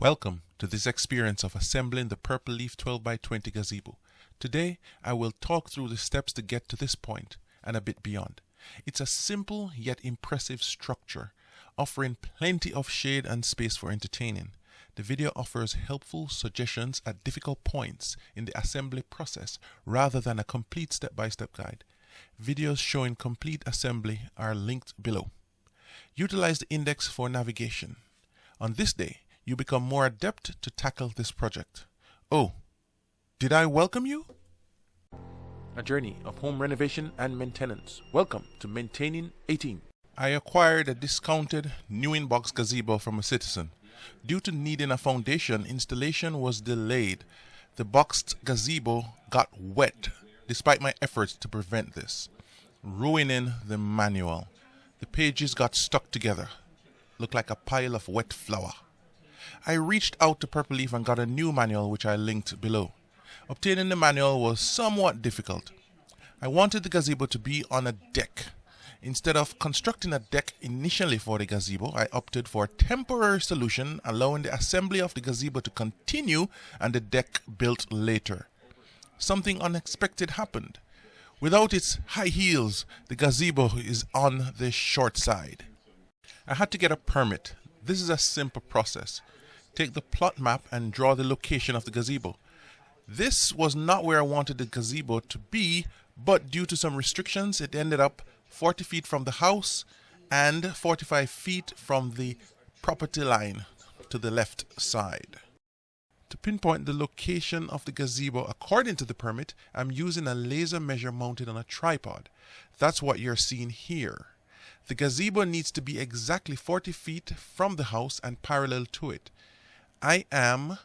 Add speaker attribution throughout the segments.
Speaker 1: Welcome to this experience of assembling the Purple Leaf 12x20 gazebo. Today I will talk through the steps to get to this point and a bit beyond. It's a simple yet impressive structure, offering plenty of shade and space for entertaining. The video offers helpful suggestions at difficult points in the assembly process rather than a complete step-by-step guide. Videos showing complete assembly are linked below. Utilize the index for navigation. On this day, you become more adept to tackle this project. Oh, did I welcome you? A journey of home renovation and maintenance. Welcome to Maintaining 18. I acquired a discounted new in-box gazebo from a citizen. Due to needing a foundation, installation was delayed. The boxed gazebo got wet despite my efforts to prevent this, ruining the manual. The pages got stuck together. Looked like a pile of wet flour. I reached out to Purple Leaf and got a new manual which I linked below. Obtaining the manual was somewhat difficult. I wanted the gazebo to be on a deck. Instead of constructing a deck initially for the gazebo, I opted for a temporary solution allowing the assembly of the gazebo to continue and the deck built later. Something unexpected happened. Without its high heels, the gazebo is on the short side. I had to get a permit. This is a simple process. Take the plot map and draw the location of the gazebo. This was not where I wanted the gazebo to be, but due to some restrictions, it ended up 40 feet from the house and 45 feet from the property line to the left side. To pinpoint the location of the gazebo according to the permit, I'm using a laser measure mounted on a tripod. That's what you're seeing here. The gazebo needs to be exactly 40 feet from the house and parallel to it. I am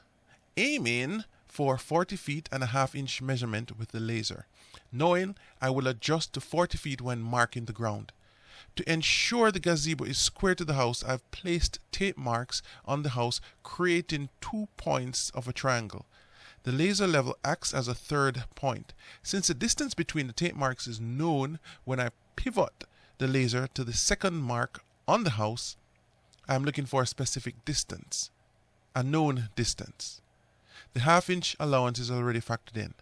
Speaker 1: aiming for 40 feet and a half-inch measurement with the laser, knowing I will adjust to 40 feet when marking the ground. To ensure the gazebo is square to the house, I've placed tape marks on the house, creating 2 points of a triangle. The laser level acts as a third point. Since the distance between the tape marks is known, when I pivot the laser to the second mark on the house, I'm looking for a specific distance, a known distance. The half-inch allowance is already factored in.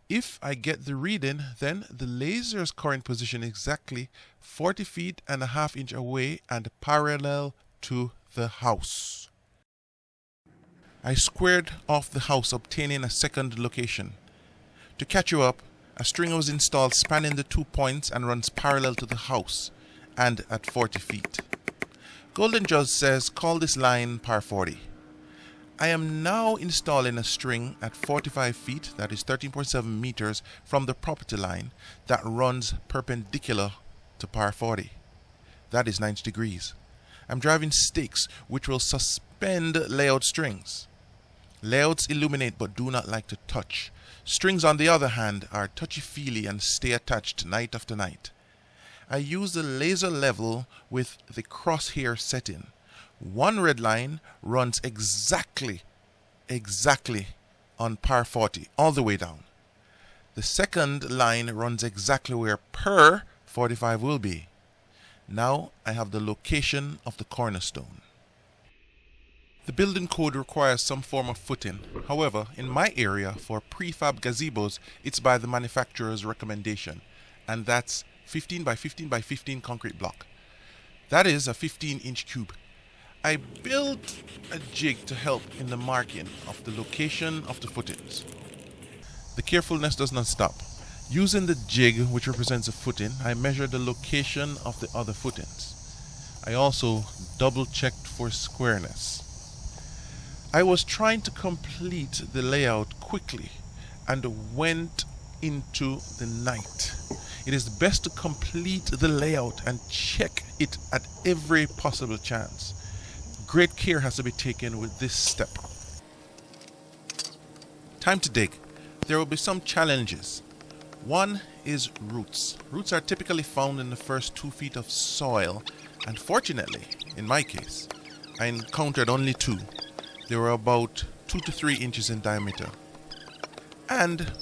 Speaker 1: If I get the reading, then the laser's current position is exactly 40 feet and a half-inch away and parallel to the house. I squared off the house, obtaining a second location. To catch you up, a string was installed spanning the 2 points and runs parallel to the house and at 40 feet. Golden Judge says call this line par 40. I am now installing a string at 45 feet, that is 13.7 meters, from the property line that runs perpendicular to par 40. That is 90 degrees. I'm driving stakes which will suspend layout strings. Layouts illuminate but do not like to touch. Strings, on the other hand, are touchy-feely and stay attached night after night. I use the laser level with the crosshair setting. One red line runs exactly on par 40 all the way down. The second line runs exactly where per 45 will be. Now I have the location of the cornerstone. The building code requires some form of footing. However, in my area for prefab gazebos, it's by the manufacturer's recommendation, and that's 15 by 15 by 15 concrete block. That is a 15-inch cube. I built a jig to help in the marking of the location of the footings. The carefulness does not stop. Using the jig, which represents a footing, I measured the location of the other footings. I also double-checked for squareness. I was trying to complete the layout quickly and went into the night. It is best to complete the layout and check it at every possible chance. Great care has to be taken with this step. Time to dig. There will be some challenges. One is roots. Roots are typically found in the first 2 feet of soil, and fortunately, in my case, I encountered only 2. They were about 2 to 3 inches in diameter. And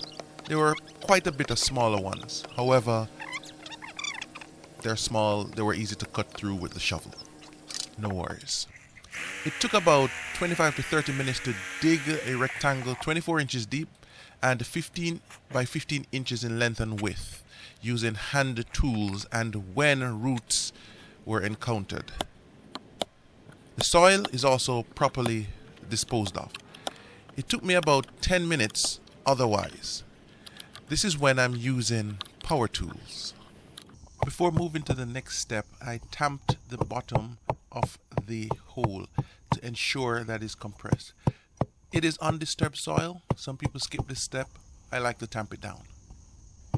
Speaker 1: there were quite a bit of smaller ones. However, they're small, they were easy to cut through with the shovel. No worries. It took about 25 to 30 minutes to dig a rectangle 24 inches deep and 15 by 15 inches in length and width using hand tools and when roots were encountered. The soil is also properly disposed of. It took me about 10 minutes otherwise. This is when I'm using power tools. Before moving to the next step, I tamped the bottom of the hole to ensure that it's compressed. It is undisturbed soil. Some people skip this step. I like to tamp it down.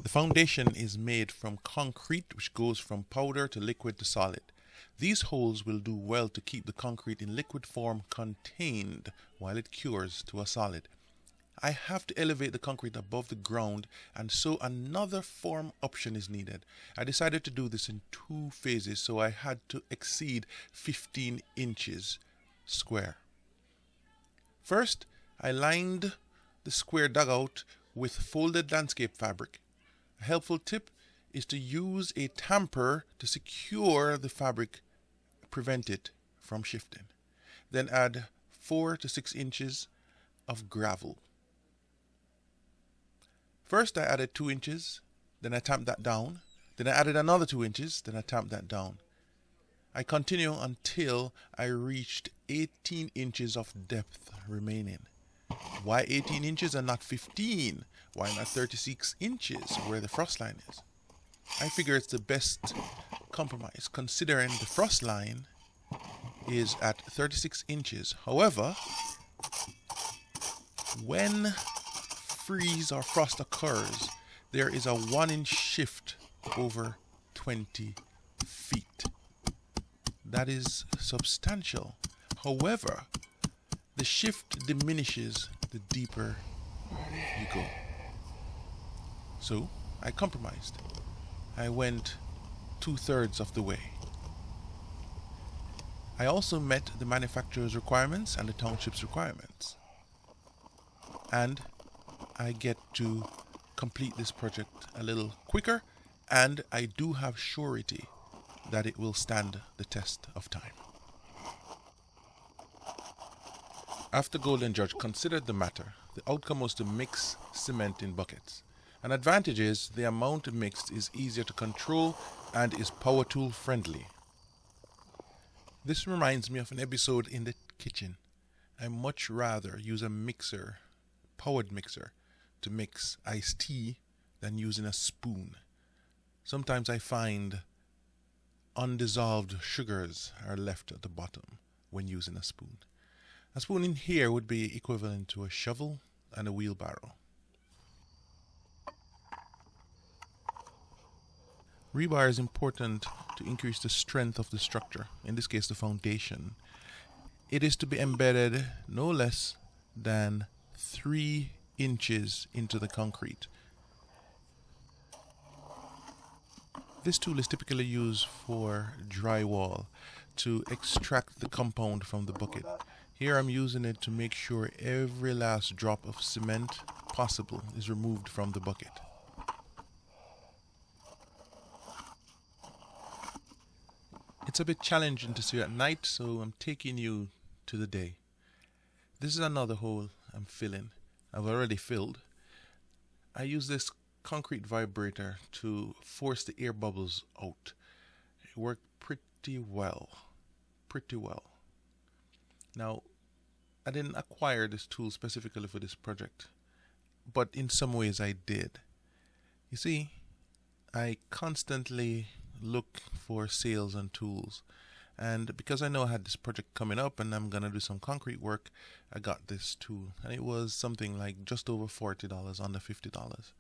Speaker 1: The foundation is made from concrete, which goes from powder to liquid to solid. These holes will do well to keep the concrete in liquid form contained while it cures to a solid. I have to elevate the concrete above the ground, and so another form option is needed. I decided to do this in 2 phases, so I had to exceed 15 inches square. First, I lined the square dugout with folded landscape fabric. A helpful tip is to use a tamper to secure the fabric, prevent it from shifting. Then add 4 to 6 inches of gravel. First I added 2 inches, then I tamped that down, then I added another 2 inches, then I tamped that down. I continue until I reached 18 inches of depth remaining. Why 18 inches and not 15? Why not 36 inches where the frost line is? I figure it's the best compromise considering the frost line is at 36 inches. However, when freeze or frost occurs, there is a 1-inch shift over 20 feet. That is substantial. However, the shift diminishes the deeper you go. So I compromised. I went 2/3 of the way. I also met the manufacturer's requirements and the township's requirements. And I get to complete this project a little quicker, and I do have surety that it will stand the test of time. After Golden Judge considered the matter, the outcome was to mix cement in buckets. An advantage is the amount mixed is easier to control and is power tool friendly. This reminds me of an episode in the kitchen. I much rather use a mixer, powered mixer, to mix iced tea than using a spoon. Sometimes I find undissolved sugars are left at the bottom when using a spoon. A spoon in here would be equivalent to a shovel and a wheelbarrow. Rebar is important to increase the strength of the structure, in this case the foundation. It is to be embedded no less than 3 inches into the concrete. This tool is typically used for drywall to extract the compound from the bucket. Here I'm using it to make sure every last drop of cement possible is removed from the bucket. It's a bit challenging to see at night, so I'm taking you to the day. This is another hole I'm filling. I've already filled. I use this concrete vibrator to force the air bubbles out. It worked pretty well. Now, I didn't acquire this tool specifically for this project, but in some ways I did. You see, I constantly look for sales and tools, and because I know I had this project coming up and I'm gonna do some concrete work, I got this tool, and it was something like just over $40, under $50.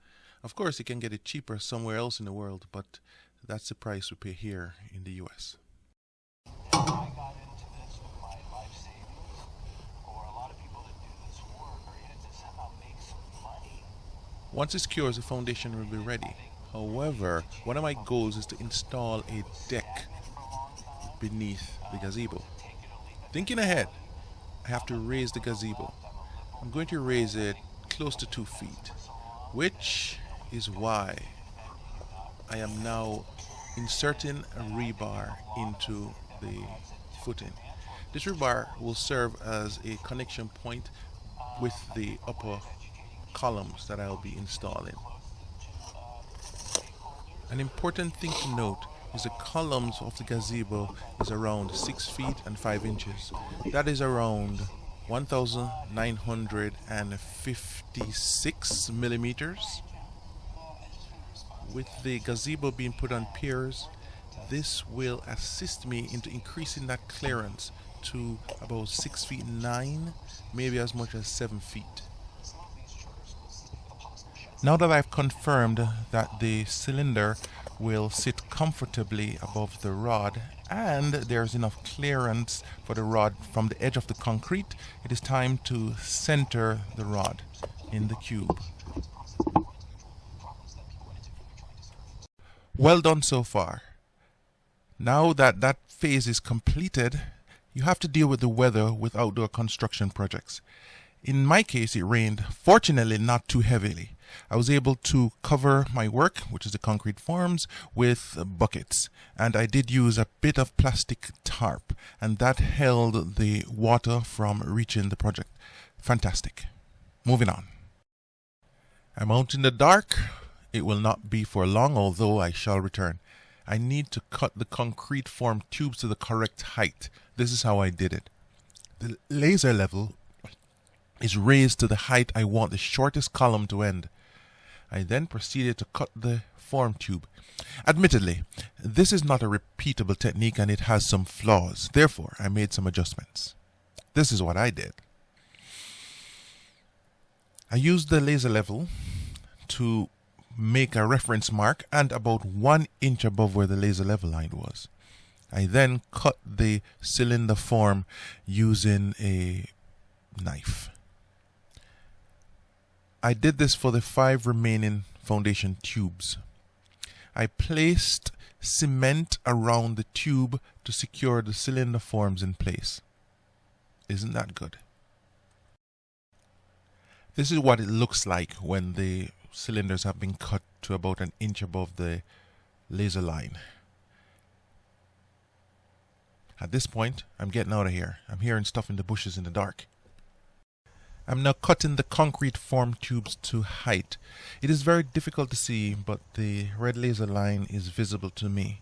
Speaker 1: Of course you can get it cheaper somewhere else in the world, but that's the price we pay here in the US.
Speaker 2: I got into this with my life savings, or a lot of people that do this work are in it to somehow make some money.
Speaker 1: Once it's cured, the foundation will be ready. However, one of my goals is to install a deck beneath the gazebo. Thinking ahead, I have to raise the gazebo. I'm going to raise it close to 2 feet, which is why I am now inserting a rebar into the footing. This rebar will serve as a connection point with the upper columns that I'll be installing. An important thing to note is the columns of the gazebo is around 6 feet and 5 inches. That is around 1956 millimeters. With the gazebo being put on piers, this will assist me into increasing that clearance to about 6 feet 9, maybe as much as 7 feet. Now that I've confirmed that the cylinder will sit comfortably above the rod and there's enough clearance for the rod from the edge of the concrete, it is time to center the rod in the cube. Well done so far. Now that that phase is completed, you have to deal with the weather with outdoor construction projects. In my case, it rained, fortunately not too heavily. I was able to cover my work, which is the concrete forms, with buckets. And I did use a bit of plastic tarp, and that held the water from reaching the project. Fantastic. Moving on. I'm out in the dark. It will not be for long, although I shall return. I need to cut the concrete form tubes to the correct height. This is how I did it. The laser level is raised to the height I want the shortest column to end. I then proceeded to cut the form tube. Admittedly, this is not a repeatable technique and it has some flaws. Therefore, I made some adjustments. This is what I did. I used the laser level to make a reference mark and about 1 inch above where the laser level line was. I then cut the cylinder form using a knife. I did this for the 5 remaining foundation tubes. I placed cement around the tube to secure the cylinder forms in place. Isn't that good? This is what it looks like when the cylinders have been cut to about 1 inch above the laser line. At this point, I'm getting out of here. I'm hearing stuff in the bushes in the dark. I'm now cutting the concrete form tubes to height. It is very difficult to see, but the red laser line is visible to me.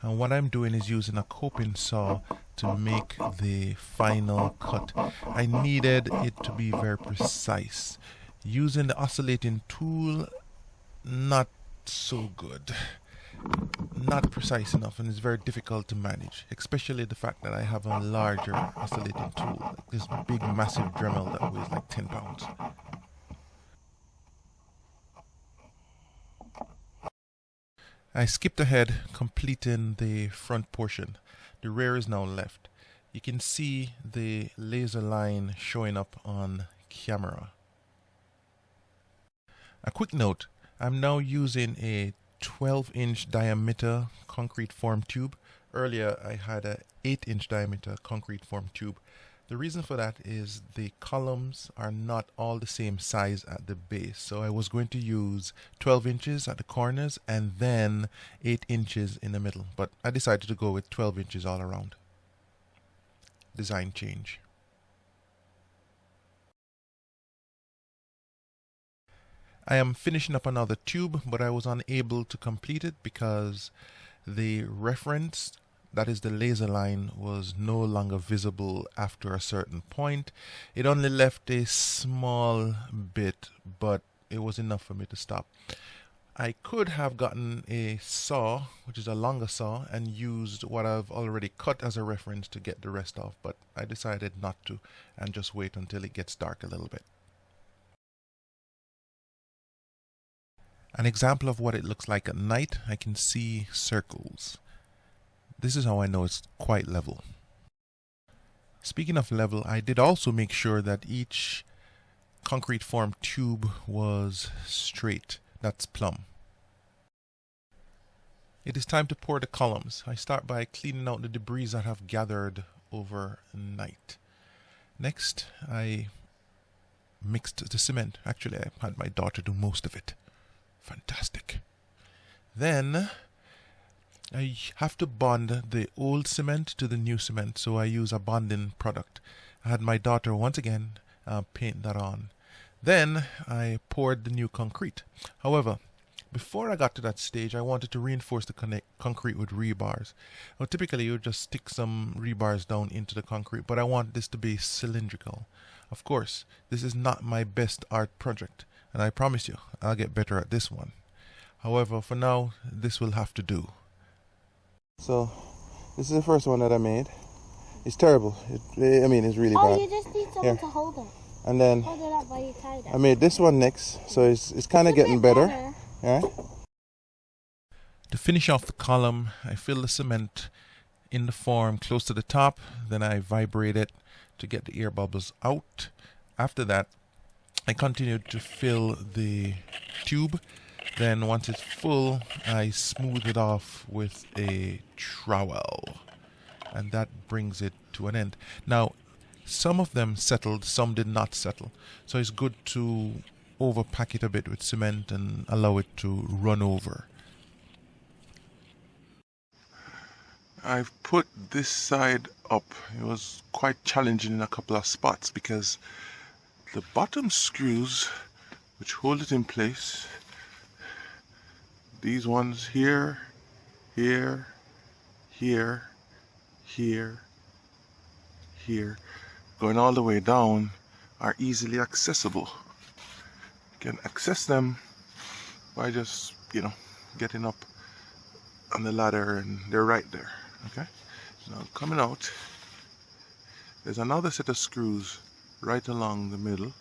Speaker 1: And what I'm doing is using a coping saw to make the final cut. I needed it to be very precise. Using the oscillating tool, not so good. Not precise enough, and it's very difficult to manage, especially the fact that I have a larger oscillating tool, like this big massive Dremel that weighs like 10 pounds. I skipped ahead, completing the front portion. The rear is now left. You can see the laser line showing up on camera. A quick note, I'm now using a 12-inch diameter concrete form tube. Earlier I had a 8-inch diameter concrete form tube. The reason for that is the columns are not all the same size at the base, so I was going to use 12 inches at the corners and then 8 inches in the middle, but I decided to go with 12 inches all around. Design change. I am finishing up another tube, but I was unable to complete it because the reference, that is the laser line, was no longer visible after a certain point. It only left a small bit, but it was enough for me to stop. I could have gotten a saw, which is a longer saw, and used what I've already cut as a reference to get the rest off, but I decided not to and just wait until it gets dark a little bit. An example of what it looks like at night, I can see circles. This is how I know it's quite level. Speaking of level, I did also make sure that each concrete form tube was straight. That's plumb. It is time to pour the columns. I start by cleaning out the debris that have gathered overnight. Next, I mixed the cement. Actually, I had my daughter do most of it. Fantastic. Then I have to bond the old cement to the new cement, so I use a bonding product. I had my daughter once again paint that on. Then I poured the new concrete. However, before I got to that stage, I wanted to reinforce the concrete with rebars. Now, typically, you would just stick some rebars down into the concrete, but I want this to be cylindrical. Of course, this is not my best art project, and I promise you, I'll get better at this one. However, for now, this will have to do. So, this is the first one that I made. It's terrible. It's really bad.
Speaker 3: Oh, you just need someone to hold it.
Speaker 1: And then
Speaker 3: Hold it up while you tie it.
Speaker 1: I made this one next, so it's kind of getting better. Yeah. To finish off the column, I fill the cement in the form close to the top. Then I vibrate it to get the air bubbles out. After that, I continued to fill the tube. Then once it's full, I smooth it off with a trowel. And that brings it to an end. Now, some of them settled, some did not settle. So it's good to overpack it a bit with cement and allow it to run over. I've put this side up. It was quite challenging in a couple of spots because the bottom screws, which hold it in place, these ones here, here, here, here, here, going all the way down, are easily accessible. You can access them by just, getting up on the ladder, and they're right there. Okay? Now coming out, there's another set of screws right along the middle,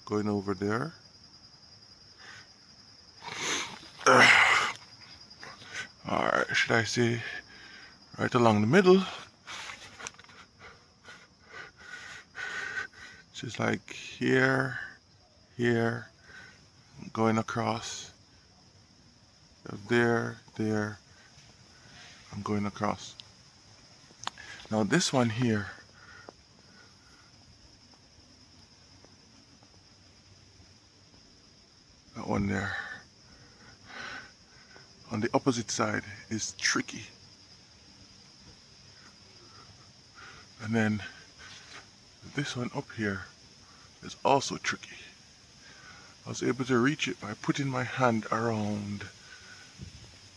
Speaker 1: going over there. Or should I say, right along the middle. Just like here, here, going across, there, I'm going across. Now this one here, that one there, on the opposite side is tricky. And then this one up here is also tricky. I was able to reach it by putting my hand around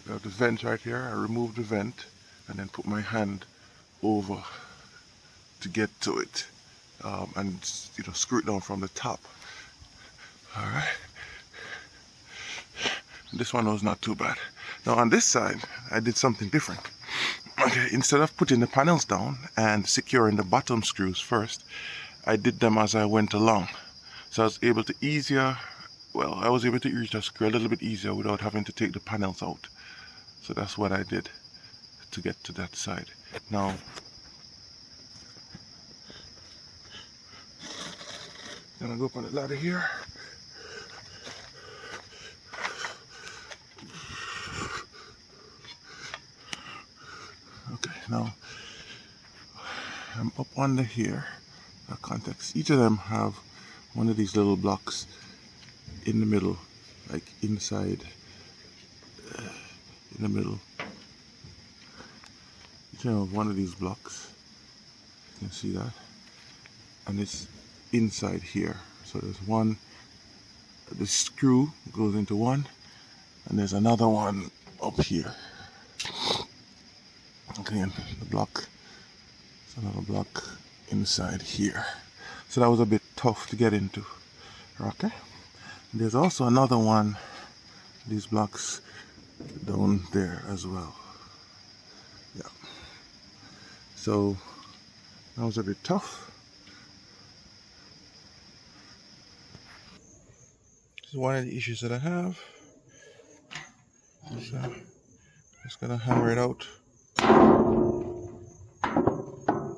Speaker 1: the vent right here. I removed the vent and then put my hand over to get to it, and screw it down from the top. All right. This one was not too bad. Now on this side, I did something different. Okay, instead of putting the panels down and securing the bottom screws first, I did them as I went along. So I was able to reach the screw a little bit easier without having to take the panels out. So that's what I did to get to that side. Now, I'm gonna go up on the ladder here. Okay, now I'm up under here. Context. Each of them have one of these little blocks in the middle, like inside, in the middle. Each of them have one of these blocks. You can see that, and it's inside here. So there's one. The screw goes into one, and there's another one up here. Again, the block. It's another block inside here. So that was a bit tough to get into. Okay. There's also another one, these blocks down there as well. Yeah. So that was a bit tough. This is one of the issues that I have. So just gonna hammer it out.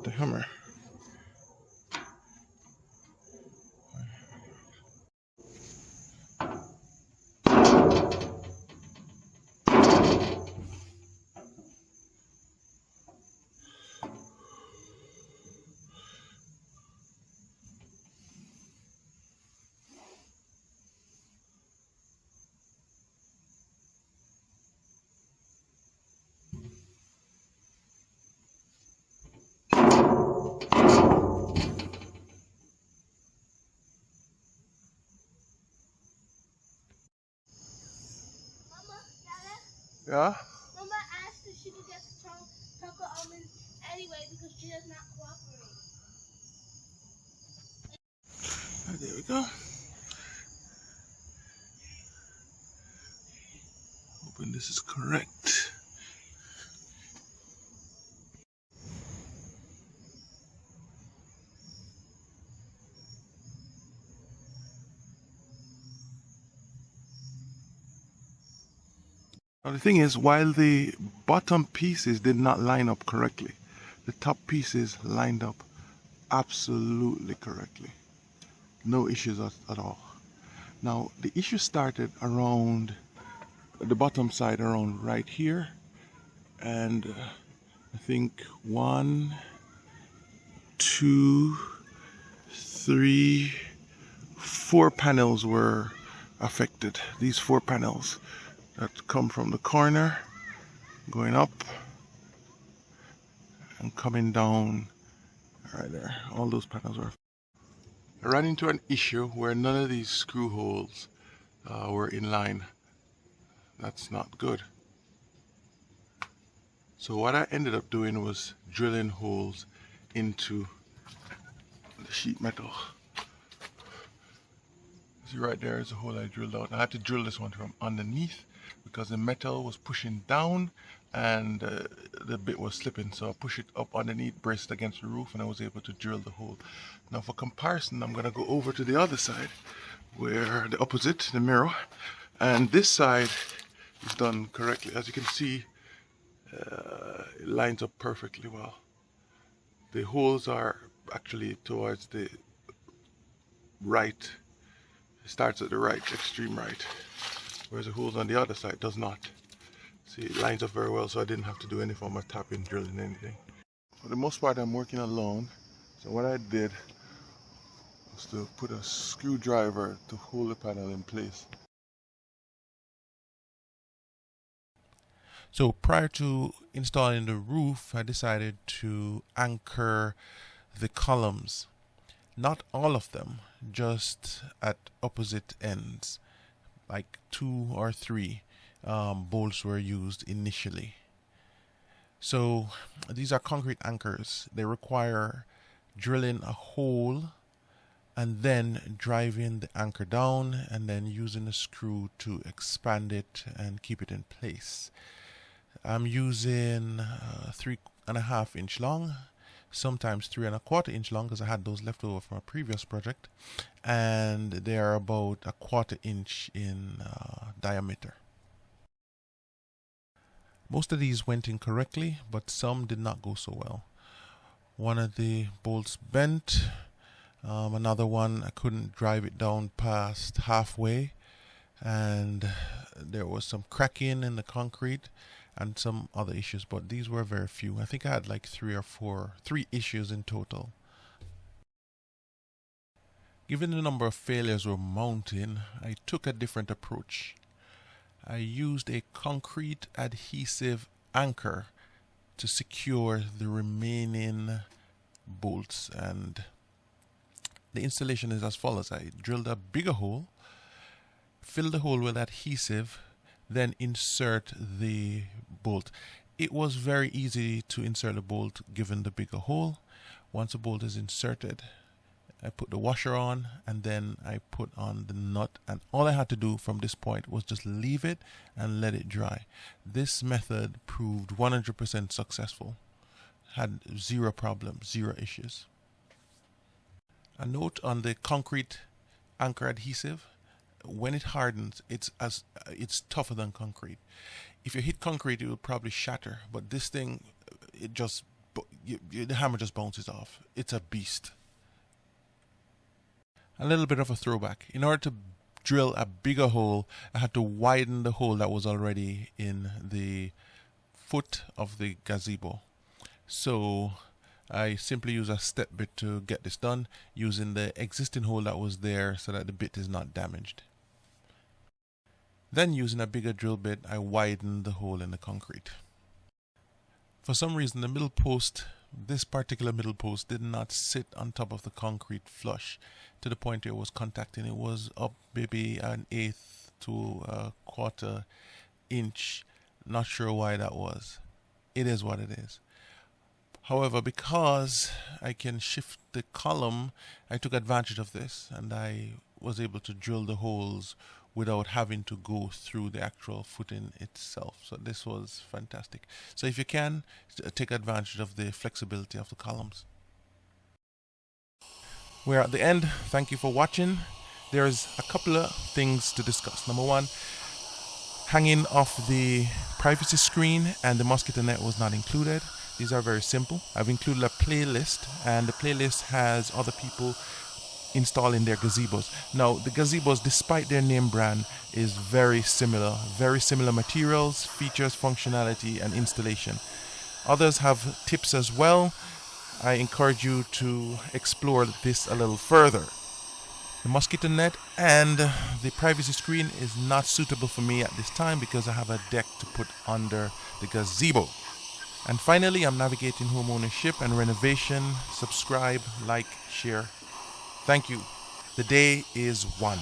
Speaker 1: The hammer. Yeah?
Speaker 3: Mama asked if she could get the chocolate almonds anyway because she does not cooperate.
Speaker 1: There we go. Hoping this is correct. Now the thing is, while the bottom pieces did not line up correctly, the top pieces lined up absolutely correctly. No issues at all. Now the issue started around the bottom side, around right here, and I think 1, 2, 3, 4 panels were affected. These 4 panels that come from the corner, going up and coming down right there. All those panels were. I ran into an issue where none of these screw holes were in line. That's not good. So what I ended up doing was drilling holes into the sheet metal. See right there is a hole I drilled out. I had to drill this one from underneath because the metal was pushing down and the bit was slipping. So I pushed it up underneath, braced against the roof, and I was able to drill the hole. Now for comparison, I'm going to go over to the other side, where the opposite, the mirror, and this side is done correctly. As you can see, it lines up perfectly well. The holes are actually towards the right. It starts at the right, extreme right, whereas the holes on the other side does not. See, it lines up very well, so I didn't have to do any form of tapping, drilling, anything. For the most part, I'm working alone. So what I did was to put a screwdriver to hold the panel in place. So prior to installing the roof, I decided to anchor the columns. Not all of them, just at opposite ends, like 2 or 3 bolts were used initially. So these are concrete anchors. They require drilling a hole and then driving the anchor down and then using a screw to expand it and keep it in place. I'm using 3.5 inch long, sometimes 3.25 inch long because I had those left over from a previous project, and they are about 1/4 inch in diameter. Most of these went in correctly, but some did not go so well. One of the bolts bent, another one I couldn't drive it down past halfway, and there was some cracking in the concrete and some other issues, but these were very few. I think I had like 3 issues in total. Given the number of failures we're mounting, I took a different approach. I used a concrete adhesive anchor to secure the remaining bolts, and the installation is as follows. I drilled a bigger hole, filled the hole with adhesive, then insert the bolt. It was very easy to insert the bolt given the bigger hole. Once the bolt is inserted, I put the washer on and then I put on the nut, and all I had to do from this point was just leave it and let it dry. This method proved 100% successful. Had 0 problems, 0 issues. A note on the concrete anchor adhesive: when it hardens, it's tougher than concrete. If you hit concrete, it will probably shatter, but this thing, the hammer just bounces off. It's a beast. A little bit of a throwback. In order to drill a bigger hole, I had to widen the hole that was already in the foot of the gazebo. So I simply use a step bit to get this done, using the existing hole that was there so that the bit is not damaged. Then using a bigger drill bit, I widened the hole in the concrete. For some reason, the middle post, this particular middle post, did not sit on top of the concrete flush to the point where it was contacting. It was up maybe 1/8 to 1/4 inch Not sure why that was. It is what it is. However, because I can shift the column, I took advantage of this and I was able to drill the holes without having to go through the actual footing itself. So this was fantastic. So if you can, take advantage of the flexibility of the columns. We're at the end. Thank you for watching. There's a couple of things to discuss. Number one, hanging off the privacy screen and the mosquito net was not included. These are very simple. I've included a playlist, and the playlist has other people installing their gazebos. Now, the gazebos, despite their name brand, is very similar materials, features, functionality, and installation. Others have tips as well. I encourage you to explore this a little further. The mosquito net and the privacy screen is not suitable for me at this time because I have a deck to put under the gazebo. And finally, I'm navigating home ownership and renovation. Subscribe, like, share. Thank you. The day is won.